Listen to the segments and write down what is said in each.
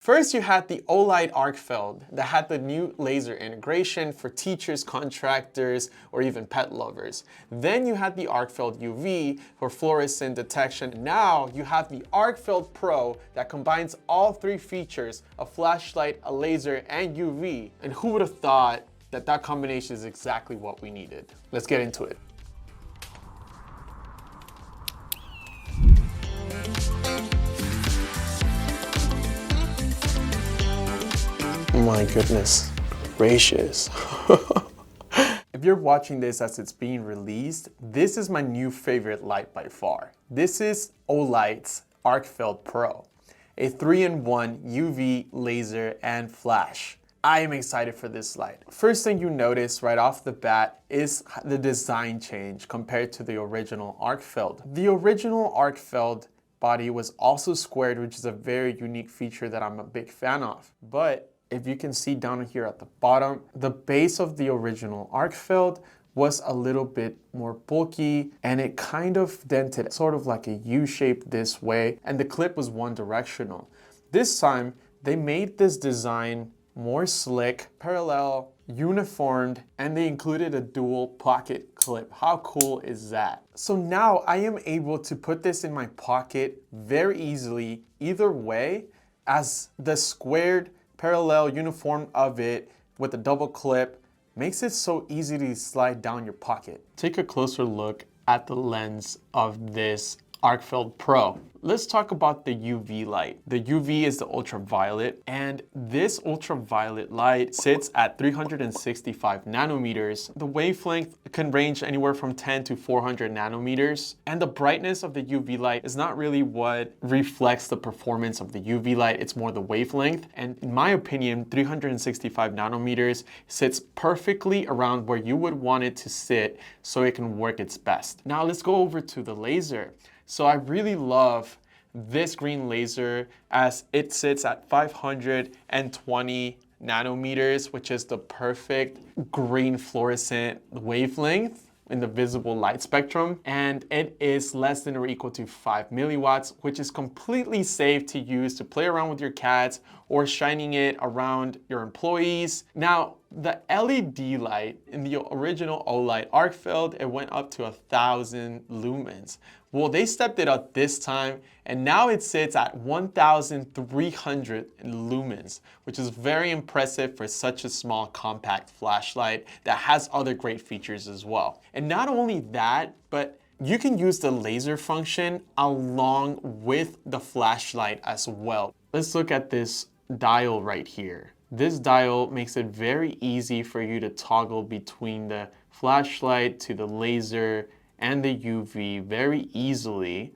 First, you had the OLIGHT ARKFELD that had the new laser integration for teachers, contractors, or even pet lovers. Then you had the ARKFELD UV for fluorescent detection. Now you have the ARKFELD Pro that combines all three features: a flashlight, a laser, and UV. And who would have thought that that combination is exactly what we needed? Let's get into it. My goodness gracious. If you're watching this as it's being released, this is my new favorite light by far. This is OLIGHT's ARKFELD Pro, a 3-in-1 UV, laser, and flash. I am excited for this light. First thing you notice right off the bat is the design change compared to the original ARKFELD. The original ARKFELD body was also squared, which is a very unique feature that I'm a big fan of. But if you can see down here at the bottom, the base of the original ARKFELD was a little bit more bulky and it kind of dented, sort of like a U shape this way, and the clip was one directional. This time, they made this design more slick, parallel, uniformed, and they included a dual pocket clip. How cool is that? So now I am able to put this in my pocket very easily, either way, as the squared parallel uniform of it with a double clip makes it so easy to slide down your pocket. Take a closer look at the lens of this ARKFELD Pro. Let's talk about the UV light. The UV is the ultraviolet, and this ultraviolet light sits at 365 nanometers. The wavelength can range anywhere from 10 to 400 nanometers, and the brightness of the UV light is not really what reflects the performance of the UV light, it's more the wavelength. And in my opinion, 365 nanometers sits perfectly around where you would want it to sit so it can work its best. Now let's go over to the laser. So I really love this green laser as it sits at 520 nanometers, which is the perfect green fluorescent wavelength in the visible light spectrum. And it is less than or equal to 5 milliwatts, which is completely safe to use to play around with your cats or shining it around your employees. Now, the LED light in the original OLIGHT ARKFELD, it went up to 1,000 lumens. Well, they stepped it up this time, and now it sits at 1,300 lumens, which is very impressive for such a small compact flashlight that has other great features as well. And not only that, but you can use the laser function along with the flashlight as well. Let's look at this dial right here. This dial makes it very easy for you to toggle between the flashlight to the laser and the UV very easily.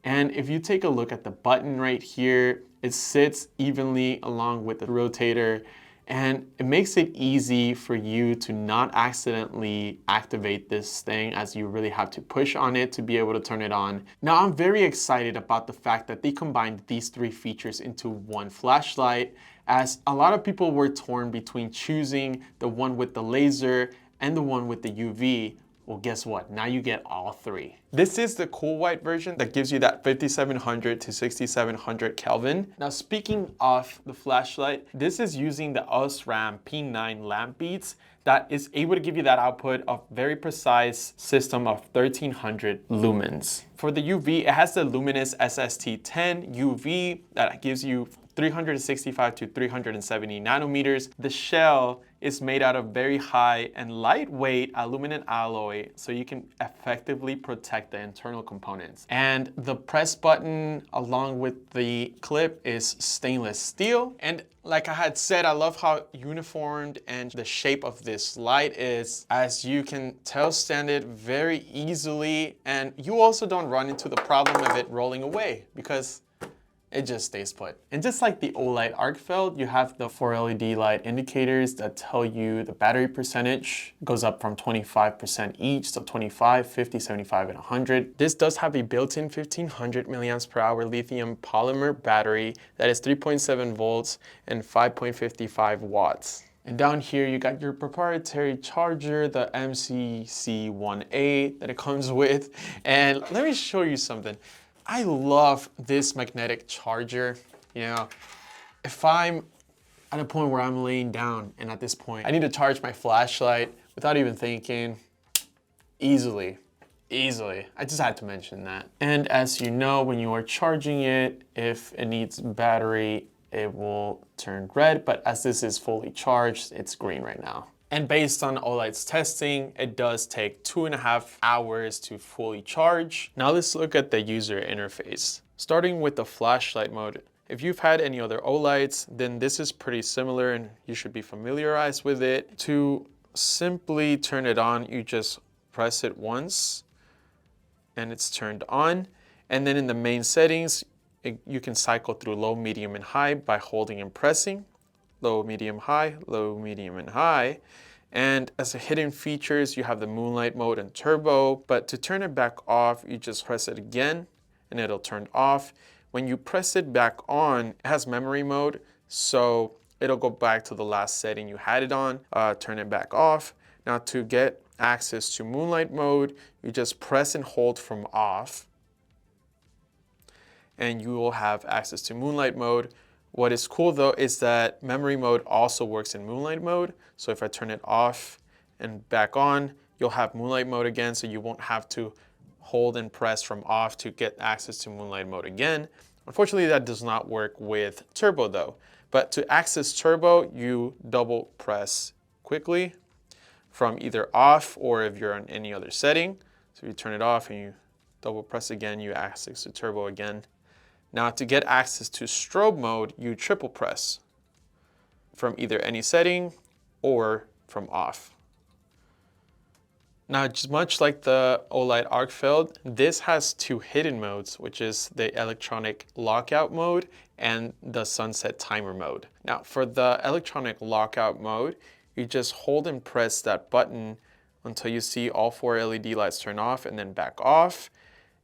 And if you take a look at the button right here, it sits evenly along with the rotator, and it makes it easy for you to not accidentally activate this thing, as you really have to push on it to be able to turn it on. Now, I'm very excited about the fact that they combined these three features into one flashlight, as a lot of people were torn between choosing the one with the laser and the one with the UV. Well, guess what? Now you get all three. This is the cool white version that gives you that 5700 to 6700 Kelvin. Now, speaking of the flashlight, this is using the OSRAM P9 lamp beads that is able to give you that output of very precise system of 1300 lumens. For the UV, it has the Luminous SST10 UV that gives you 365 to 370 nanometers. The shell is made out of very high and lightweight aluminum alloy, so you can effectively protect the internal components. And the press button along with the clip is stainless steel. And like I had said, I love how uniformed and the shape of this light is. As you can tell, stand it very easily, and you also don't run into the problem of it rolling away because it just stays put. And just like the OLIGHT ARKFELD, you have the 4 LED light indicators that tell you the battery percentage. It goes up from 25% each, so 25, 50, 75, and 100. This does have a built-in 1500 milliamps per hour lithium polymer battery that is 3.7 volts and 5.55 watts. And down here, you got your proprietary charger, the MCC1A that it comes with. And let me show you something. I love this magnetic charger. You know, if I'm at a point where I'm laying down and at this point I need to charge my flashlight without even thinking, easily. I just had to mention that. And as you know, when you are charging it, if it needs battery, it will turn red, but as this is fully charged, it's green right now. And based on OLIGHT's testing, it does take 2.5 hours to fully charge. Now let's look at the user interface. Starting with the flashlight mode. If you've had any other OLIGHTs, then this is pretty similar and you should be familiarized with it. To simply turn it on, you just press it once and it's turned on. And then in the main settings, you can cycle through low, medium, and high by holding and pressing. Low, medium, high, low, medium, and high. And as a hidden features, you have the moonlight mode and turbo, but to turn it back off, you just press it again and it'll turn off. When you press it back on, it has memory mode, so it'll go back to the last setting you had it on, turn it back off. Now to get access to moonlight mode, you just press and hold from off, and you will have access to moonlight mode. What is cool though is that memory mode also works in moonlight mode. So if I turn it off and back on, you'll have moonlight mode again, so you won't have to hold and press from off to get access to moonlight mode again. Unfortunately, that does not work with turbo though. But to access turbo, you double press quickly from either off or if you're on any other setting. So you turn it off and you double press again, you access to turbo again. Now to get access to strobe mode, you triple press from either any setting or from off. Now, just much like the OLIGHT ARKFELD, this has two hidden modes, which is the electronic lockout mode and the sunset timer mode. Now, for the electronic lockout mode, you just hold and press that button until you see all 4 LED lights turn off and then back off.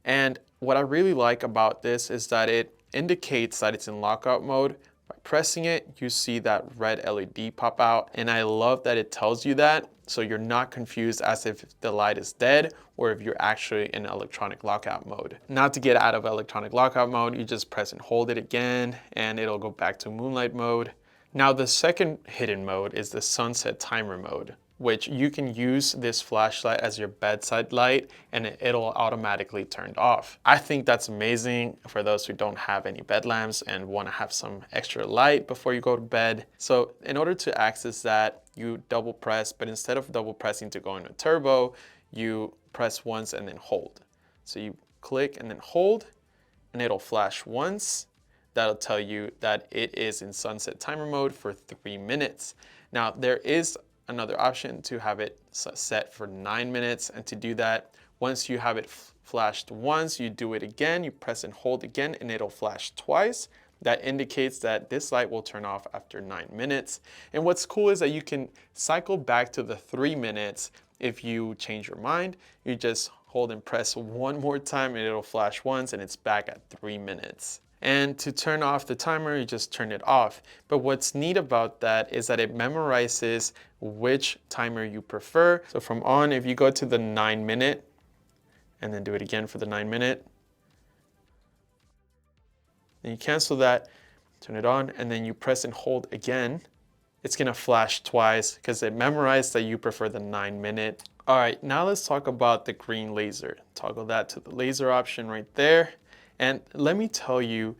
And what I really like about this is that it indicates that it's in lockout mode. By pressing it, you see that red LED pop out, and I love that it tells you that, so you're not confused as if the light is dead or if you're actually in electronic lockout mode. Now to get out of electronic lockout mode, you just press and hold it again, and it'll go back to moonlight mode. Now the second hidden mode is the sunset timer mode, which you can use this flashlight as your bedside light and it'll automatically turn off. I think that's amazing for those who don't have any bed lamps and want to have some extra light before you go to bed. So in order to access that, you double press, but instead of double pressing to go into turbo, you press once and then hold. So you click and then hold, and it'll flash once. That'll tell you that it is in sunset timer mode for 3 minutes. Now there is another option to have it set for 9 minutes, and to do that, once you have it flashed once, you do it again, you press and hold again, and it'll flash twice. That indicates that this light will turn off after 9 minutes. And what's cool is that you can cycle back to the 3 minutes if you change your mind. You just hold and press one more time and it'll flash once and it's back at 3 minutes. And to turn off the timer, you just turn it off. But what's neat about that is that it memorizes which timer you prefer. So from on, if you go to the 9 minute and then do it again for the 9 minute, then you cancel that, turn it on, and then you press and hold again. It's gonna flash twice because it memorized that you prefer the 9 minute. All right, now let's talk about the green laser. Toggle that to the laser option right there. And let me tell you,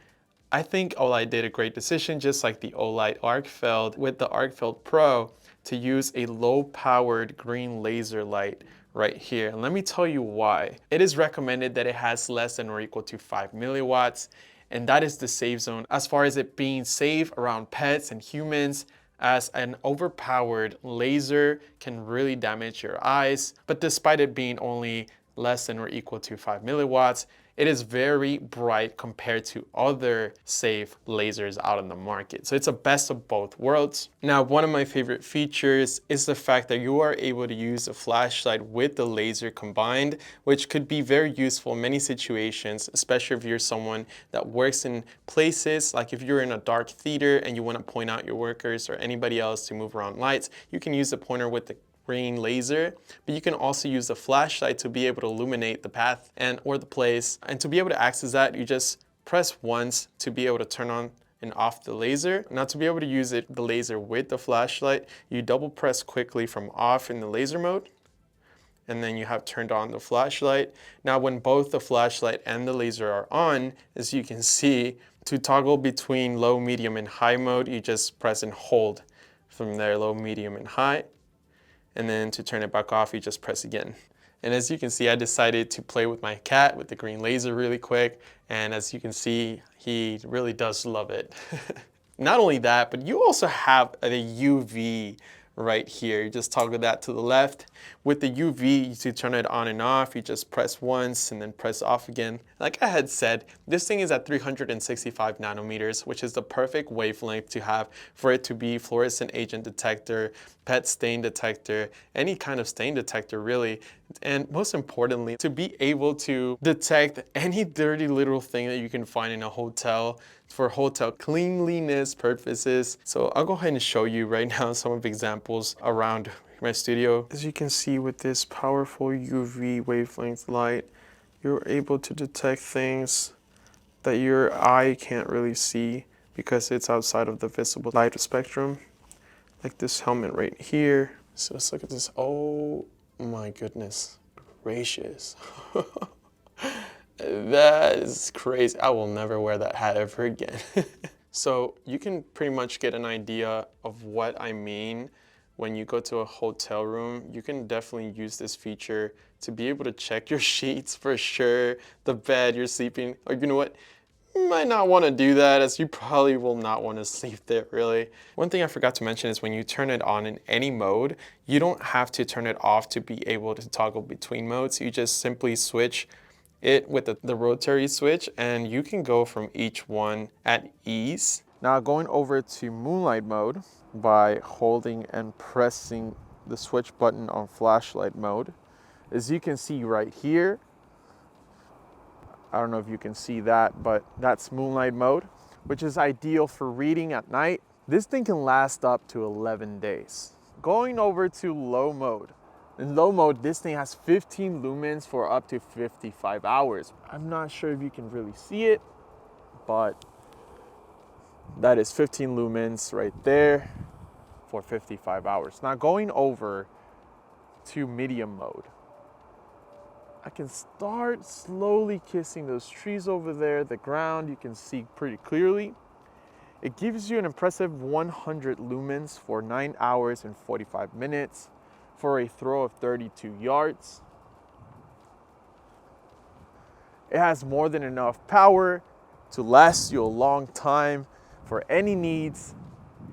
I think OLIGHT did a great decision, just like the OLIGHT ARKFELD with the ARKFELD Pro, to use a low-powered green laser light right here. And let me tell you why. It is recommended that it has less than or equal to 5 milliwatts, and that is the safe zone as far as it being safe around pets and humans, as an overpowered laser can really damage your eyes. But despite it being only less than or equal to 5 milliwatts, it is very bright compared to other safe lasers out on the market. So it's a best of both worlds. Now, one of my favorite features is the fact that you are able to use a flashlight with the laser combined, which could be very useful in many situations, especially if you're someone that works in places, like if you're in a dark theater and you want to point out your workers or anybody else to move around lights, you can use the pointer with the green laser, but you can also use the flashlight to be able to illuminate the path and or the place. And to be able to access that, you just press once to be able to turn on and off the laser. Now to be able to use the laser with the flashlight, you double press quickly from off in the laser mode, and then you have turned on the flashlight. Now when both the flashlight and the laser are on, as you can see, to toggle between low, medium, and high mode, you just press and hold from there, low, medium, and high. And then to turn it back off, you just press again. And as you can see, I decided to play with my cat with the green laser really quick. And as you can see, he really does love it. Not only that, but you also have the UV right here. You just toggle that to the left. With the UV, to turn it on and off, you just press once and then press off again. Like I had said, this thing is at 365 nanometers, which is the perfect wavelength to have for it to be fluorescent agent detector, pet stain detector, any kind of stain detector really. And most importantly, to be able to detect any dirty little thing that you can find in a hotel for hotel cleanliness purposes. So I'll go ahead and show you right now some of the examples around my studio. As you can see with this powerful UV wavelength light, you're able to detect things that your eye can't really see because it's outside of the visible light spectrum. Like this helmet right here. So let's look at this. Oh my goodness gracious. That is crazy. I will never wear that hat ever again. So you can pretty much get an idea of what I mean when you go to a hotel room. You can definitely use this feature to be able to check your sheets for sure, the bed you're sleeping, or you know what? You might not want to do that, as you probably will not want to sleep there really. One thing I forgot to mention is when you turn it on in any mode, you don't have to turn it off to be able to toggle between modes. You just simply switch it with the rotary switch and you can go from each one at ease. Now going over to moonlight mode by holding and pressing the switch button on flashlight mode. As you can see right here, I don't know if you can see that, but that's moonlight mode, which is ideal for reading at night. This thing can last up to 11 days. Going over to low mode. In low mode, this thing has 15 lumens for up to 55 hours. I'm not sure if you can really see it, but that is 15 lumens right there for 55 hours. Now going over to medium mode. I can start slowly kissing those trees over there. The ground you can see pretty clearly. It gives you an impressive 100 lumens for 9 hours and 45 minutes for a throw of 32 yards. It has more than enough power to last you a long time for any needs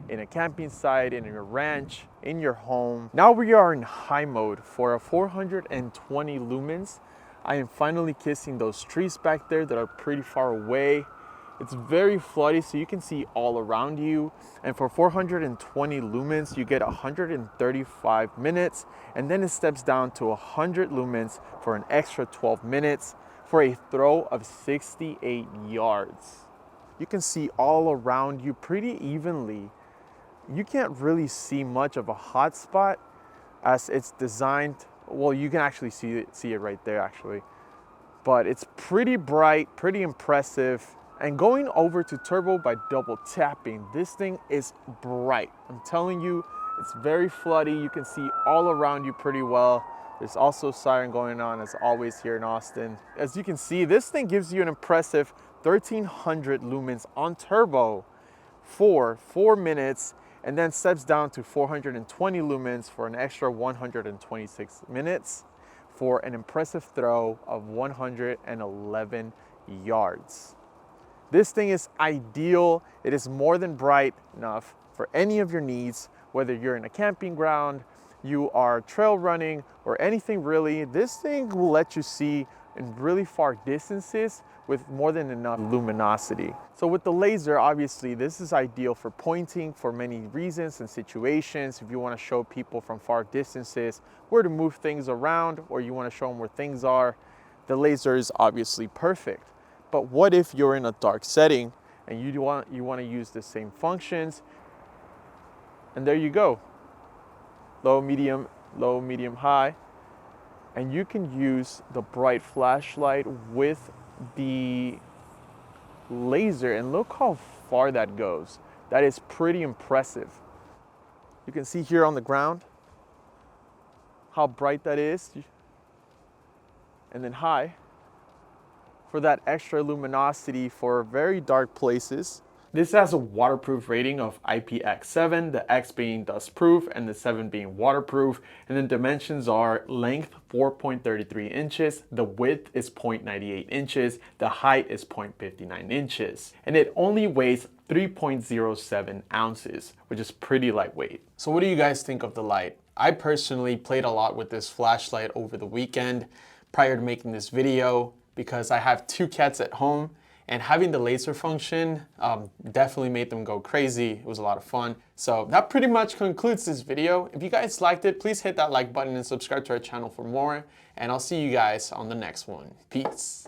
in a camping site, in your ranch, in your home. Now we are in high mode for a 420 lumens. I am finally kissing those trees back there that are pretty far away. It's very floody, so you can see all around you. And for 420 lumens, you get 135 minutes. And then it steps down to 100 lumens for an extra 12 minutes for a throw of 68 yards. You can see all around you pretty evenly. You can't really see much of a hot spot as it's designed. Well, you can actually see it right there actually. But it's pretty bright, pretty impressive. And going over to turbo by double tapping, this thing is bright. I'm telling you, it's very floody. You can see all around you pretty well. There's also siren going on as always here in Austin. As you can see, this thing gives you an impressive 1300 lumens on turbo for 4 minutes, and then steps down to 420 lumens for an extra 126 minutes for an impressive throw of 111 yards. This thing is ideal. It is more than bright enough for any of your needs, whether you're in a camping ground, you are trail running, or anything really. This thing will let you see in really far distances with more than enough luminosity. So with the laser, obviously, this is ideal for pointing for many reasons and situations. If you want to show people from far distances where to move things around, or you want to show them where things are, the laser is obviously perfect. But what if you're in a dark setting and you want to use the same functions? And there you go. Low, medium, high. And you can use the bright flashlight with the laser, and look how far that goes. That is pretty impressive. You can see here on the ground how bright that is, and then high for that extra luminosity for very dark places. This has a waterproof rating of IPX7, the X being dust proof and the 7 being waterproof. And the dimensions are length 4.33 inches, the width is 0.98 inches, the height is 0.59 inches. And it only weighs 3.07 ounces, which is pretty lightweight. So what do you guys think of the light? I personally played a lot with this flashlight over the weekend prior to making this video because I have 2 cats at home. And having the laser function definitely made them go crazy. It was a lot of fun. So that pretty much concludes this video. If you guys liked it, please hit that like button and subscribe to our channel for more. And I'll see you guys on the next one. Peace.